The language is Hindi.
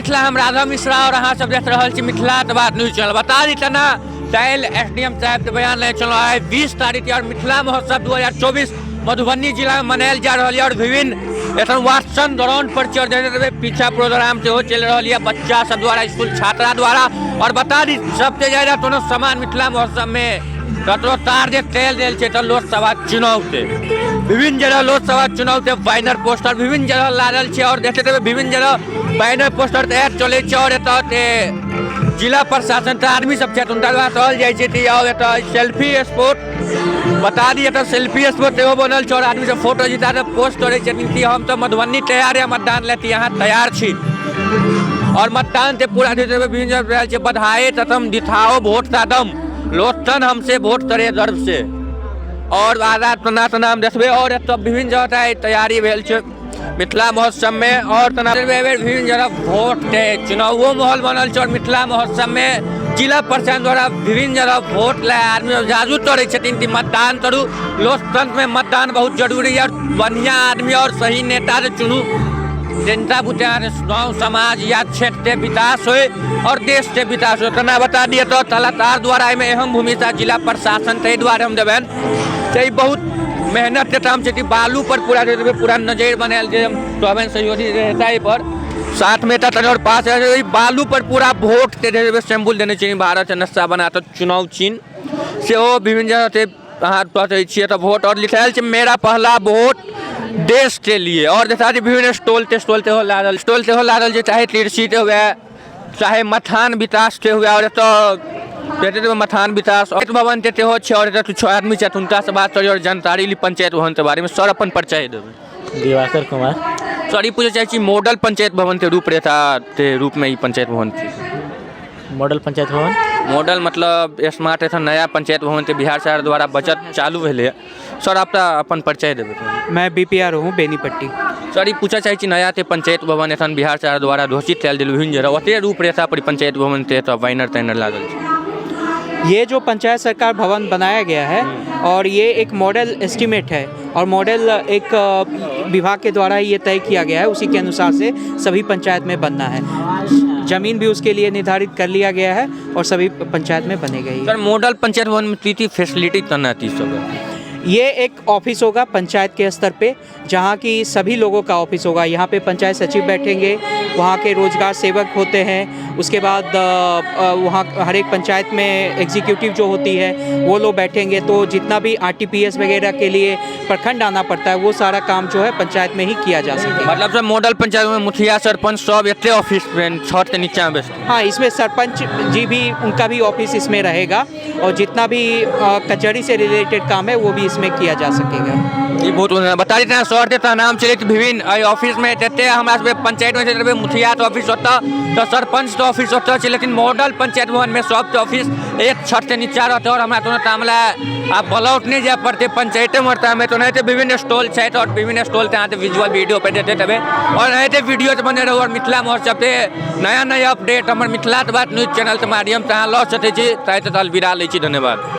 मिथिला हम राधा मिश्रा और अहाँ सब देख रहल छी मिथिला बात न्यूज चैनल। बता दी तना काल एसडीएम साहब के बयान ले चलो है 20 तारीख और मिथिला महोत्सव 2024 मधुबनी जिला में मनायल जा रहा है और विभिन्न एखन वाचन दौरान पर चढ़ देने पीछा प्रोग्राम से चल रहा है बच्चा सब द्वारा स्कूल छात्रा द्वारा। और बता दी सबसे ज्यादा दोनों सामान मिथिला महोत्सव में कतरो टारगेट कयल गेल छै लोकसभा चुनाव से विभिन्न जगह लोकसभा चुनाव से बैनर पोस्टर विभिन्न जगह लागल छै और देखते हुए विभिन्न जगह बैनर पोस्टर तैयार चले छै और एतऽ जिला प्रशासन के आदमी सब छै उनका द्वारा कहल जाइ छै और एतऽ सेल्फी स्पॉट बता दी एतऽ सेल्फी स्पॉट एगो बनल छै और आदमी सब फोटो जिता के पोस्ट करे छथिन कि हम तो मधुबनी तैयार है मतदान लेती यहाँ तैयार छी और मतदान से पूरा देते हुए विभिन्न जगह बधाई तथम दिखाओ वोट का दम लोकतन हमसे वोट करे गर्व से और आजाद प्रणाम नाम देखबे और एतऽ विभिन्न जगह तैयारी भेल छै मिथिला महोत्सव में और विभिन्न जगह वोट के चुनावो माहौल बनल छै और मिथिला महोत्सव में जिला प्रशासन द्वारा विभिन्न जगह वोट ले आदमी जागरूक करे छथिन कि मतदान करू। लोकतंत्र में मतदान बहुत जरूरी है। बढ़िया आदमी और सही नेता से चुनू जनता बुझार गाँव समाज या क्षेत्र के विकास हो और देश के विकास हो। तना बता दिए तो तलातार द्वारा में अहम भूमिका जिला प्रशासन के द्वारा हम देवें बहुत मेहनत के काम से बालू पर पूरा नजर बनायल तो हमें सहयोगी रहता है पर 7 मीटर और पास बालू पर पूरा वोट के सिंबल देने चाहिए भारत नक्शा बना तो चुनाव चिन्ह से विभिन्न जगह से अहाँ पहुँचे तो वोट और लिखायल मेरा पहला वोट देश के लिए। और जैसा विभिन्न स्टॉल से हो लागल चाहे कृषि के हुए चाहे मथान विकास के हुए और तो मथान विकास और भवन के हो और कुछ आदमी चाहे उनका से बात करिए और जानकारी ली पंचायत भवन के बारे में सर अपन परिचय देवे। दिवाकर कुमार सर पूछे चाहिए मॉडल पंचायत भवन के रूपरेखा के रूप में पंचायत भवन मॉडल पंचायत भवन मॉडल मतलब स्मार्ट एथन नया पंचायत भवन के बिहार सरकार द्वारा बजट चालू भेले सर आप अपन परिचय देवे। मैं बीपीआर हूँ बेनीपट्टी। सर पूछा चाहिए नया ते पंचायत भवन एथन बिहार सरकार द्वारा घोषित कयल गेल विभिन्न जगह ओते रूपरेखा पर पंचायत भवन के तो बैनर तैनर लागल छै। ये जो पंचायत सरकार भवन बनाया गया है और ये एक मॉडल एस्टीमेट है और मॉडल एक विभाग के द्वारा ये तय किया गया है उसी के अनुसार से सभी पंचायत में बनना है। जमीन भी उसके लिए निर्धारित कर लिया गया है और सभी पंचायत में बनेगा। सर मॉडल पंचायत भवन में की फैसिलिटी करना है ये एक ऑफिस होगा पंचायत के स्तर पे जहाँ की सभी लोगों का ऑफिस होगा। यहाँ पे पंचायत सचिव बैठेंगे, वहाँ के रोजगार सेवक होते हैं, उसके बाद वहाँ हर एक पंचायत में एग्जीक्यूटिव जो होती है वो लोग बैठेंगे। तो जितना भी आरटीपीएस वगैरह के लिए प्रखंड आना पड़ता है वो सारा काम जो है पंचायत में ही किया जा सके। मतलब सर मॉडल पंचायत में मुखिया सरपंच सब एक ऑफिस में छत के नीचे में। हाँ इसमें सरपंच जी भी उनका भी ऑफिस इसमें रहेगा और जितना भी कचहरी से रिलेटेड काम है वो भी इसमें किया जा सकेगा। ये बहुत बता देते हैं सर देता नाम चले विभिन्न ऑफिस में देते हमारे पंचायत में मुखिया तो ऑफिस होता तो सरपंच तो ऑफिस होता है लेकिन मॉडल पंचायत भवन में सब तो ऑफिस एक छत के नीचा रहता है और हमारा तो तामला आप ब्लॉक नहीं जा पड़ते पंचायत में रहता है तो नहीं विभिन्न स्टॉल है और विभिन्न स्टॉल यहाँ विजुअल वीडियो पे देते तबे और नहीं वीडियो बने रहो और मिथिला महोत्सव से नया नया अपडेट हमारे मिथिला बात न्यूज चैनल के माध्यम से लऽ सकै छी। अलविदा लै छी। धन्यवाद।